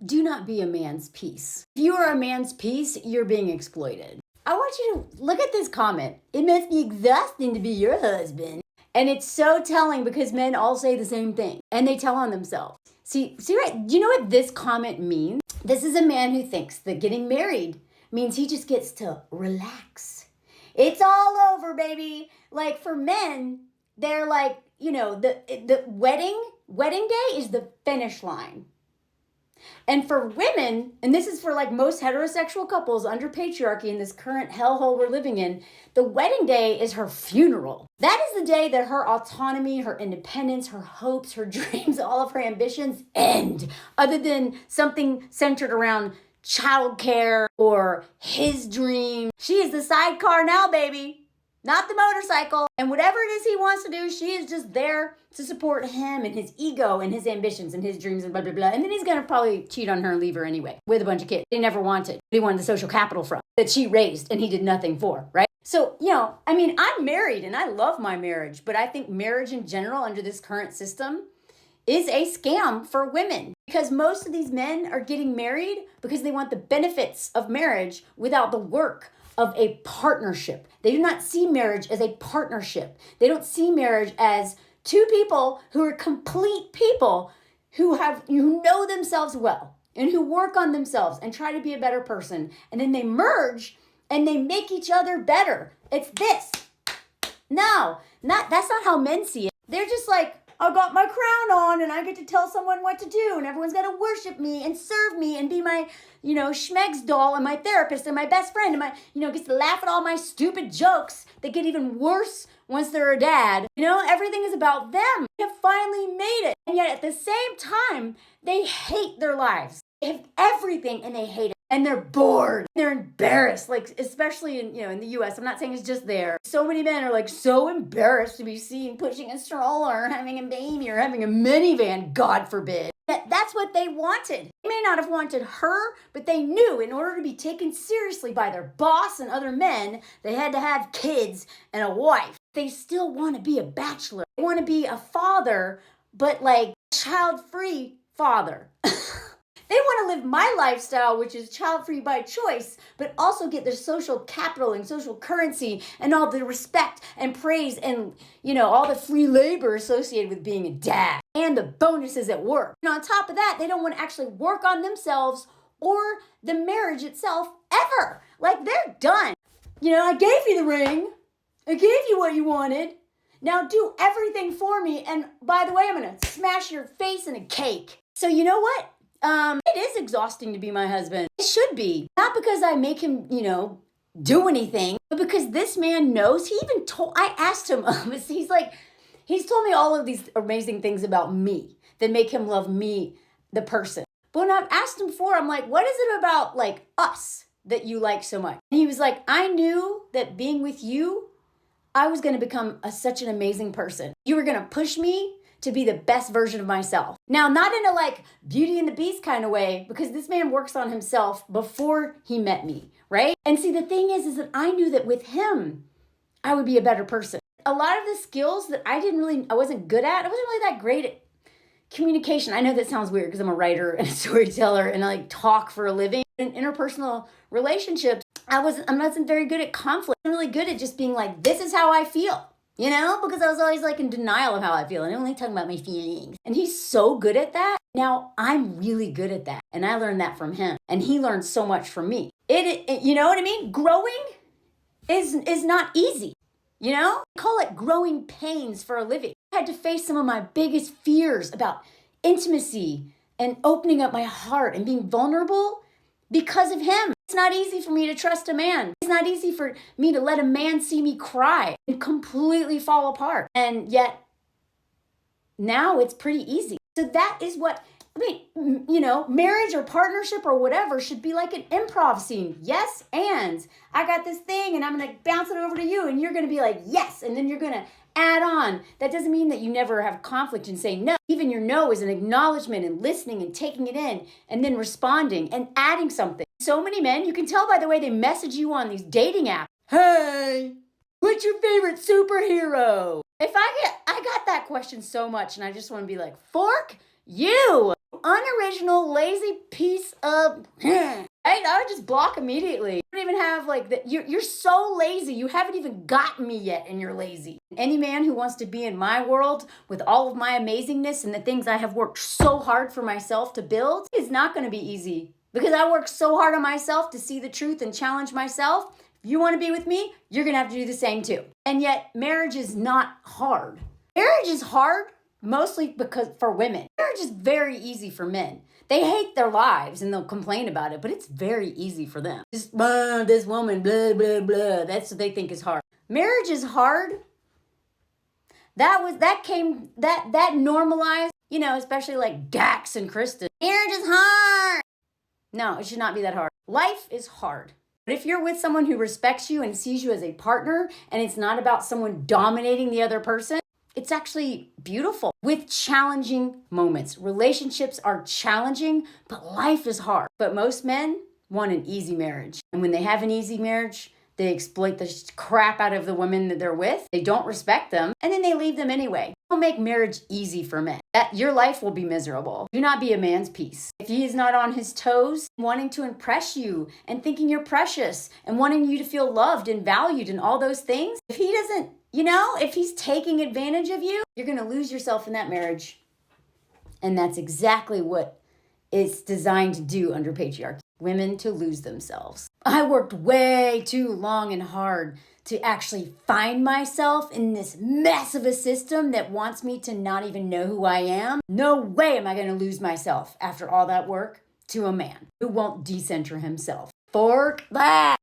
do not be a man's piece. If you are a man's piece, you're being exploited. I want you to look at this comment. It must be exhausting to be your husband. And it's so telling because men all say the same thing and they tell on themselves. See, right? Do you know what this comment means? This is a man who thinks that getting married means he just gets to relax. It's all over, baby. Like for men, they're like, the wedding day is the finish line. And for women, and this is for like most heterosexual couples under patriarchy in this current hellhole we're living in, the wedding day is her funeral. That is the day that her autonomy, her independence, her hopes, her dreams, all of her ambitions end, other than something centered around childcare or his dream. She is the sidecar now, baby. Not the motorcycle. And whatever it is he wants to do, she is just there to support him and his ego and his ambitions and his dreams and blah, blah, blah. And then he's going to probably cheat on her and leave her anyway with a bunch of kids he never wanted. He wanted the social capital from, that she raised and he did nothing for, right? So, I'm married and I love my marriage, but I think marriage in general under this current system is a scam for women because most of these men are getting married because they want the benefits of marriage without the work of a partnership. They do not see marriage as a partnership. They don't see marriage as two people who are complete people who know themselves well and who work on themselves and try to be a better person. And then they merge and they make each other better. It's this. No, that's not how men see it. They're just like, I got my crown on and I get to tell someone what to do and everyone's got to worship me and serve me and be my, schmegs doll and my therapist and my best friend and my, gets to laugh at all my stupid jokes that get even worse once they're a dad. Everything is about them. They have finally made it. And yet at the same time, they hate their lives. They have everything and they hate it. And they're bored. They're embarrassed, like especially in the US. I'm not saying it's just there. So many men are like so embarrassed to be seen pushing a stroller, or having a baby, or having a minivan, God forbid. That's what they wanted. They may not have wanted her, but they knew in order to be taken seriously by their boss and other men, they had to have kids and a wife. They still want to be a bachelor. They want to be a father, but like child-free father. They want to live my lifestyle, which is child-free by choice, but also get their social capital and social currency and all the respect and praise and, all the free labor associated with being a dad and the bonuses at work. And on top of that, they don't want to actually work on themselves or the marriage itself ever. Like they're done. I gave you the ring. I gave you what you wanted. Now do everything for me. And by the way, I'm going to smash your face in a cake. So you know what? It is exhausting to be my husband. It should be. Not because I make him, do anything, but because this man knows. I asked him, he's told me all of these amazing things about me that make him love me, the person. But when I've asked him before, I'm like, what is it about like us that you like so much? And he was like, I knew that being with you, I was going to become such an amazing person. You were going to push me to be the best version of myself. Now, not in a like Beauty and the Beast kind of way, because this man works on himself before he met me, right? And see, the thing is that I knew that with him, I would be a better person. A lot of the skills that I wasn't good at, I wasn't really that great at communication. I know that sounds weird because I'm a writer and a storyteller and I like talk for a living. In interpersonal relationships, I wasn't very good at conflict. I'm really good at just being like, this is how I feel. Because I was always like in denial of how I feel and only talking about my feelings. And he's so good at that. Now I'm really good at that. And I learned that from him. And he learned so much from me. You know what I mean? Growing is not easy. I call it growing pains for a living. I had to face some of my biggest fears about intimacy and opening up my heart and being vulnerable because of him. It's not easy for me to trust a man. It's not easy for me to let a man see me cry and completely fall apart. And yet, now it's pretty easy. So that is what, marriage or partnership or whatever should be like an improv scene. Yes, and I got this thing and I'm going to bounce it over to you and you're going to be like, yes. And then you're going to add on. That doesn't mean that you never have conflict and say no. Even your no is an acknowledgement and listening and taking it in and then responding and adding something. So many men, you can tell by the way they message you on these dating apps. Hey, what's your favorite superhero? I got that question so much and I just want to be like, fork you. Unoriginal, lazy piece of I would just block immediately. You don't even have like that. You're so lazy. You haven't even gotten me yet, and you're lazy. Any man who wants to be in my world with all of my amazingness and the things I have worked so hard for myself to build is not going to be easy, because I worked so hard on myself to see the truth and challenge myself. If you want to be with me, you're going to have to do the same too. And yet, marriage is not hard. Marriage is hard mostly because for women. Marriage is very easy for men. They hate their lives and they'll complain about it, but it's very easy for them. Just, this woman, blah, blah, blah. That's what they think is hard. Marriage is hard. That normalized, especially like Dax and Kristen. Marriage is hard. No, it should not be that hard. Life is hard. But if you're with someone who respects you and sees you as a partner, and it's not about someone dominating the other person, it's actually beautiful with challenging moments. Relationships are challenging, but life is hard. But most men want an easy marriage. And when they have an easy marriage, they exploit the crap out of the women that they're with. They don't respect them, and then they leave them anyway. Don't make marriage easy for men. Your life will be miserable. Do not be a man's piece. If he is not on his toes, wanting to impress you and thinking you're precious and wanting you to feel loved and valued and all those things, if he doesn't, if he's taking advantage of you, you're going to lose yourself in that marriage. And that's exactly what it's designed to do under patriarchy. Women to lose themselves. I worked way too long and hard to actually find myself in this mess of a system that wants me to not even know who I am. No way am I going to lose myself after all that work to a man who won't decenter himself. Fork that.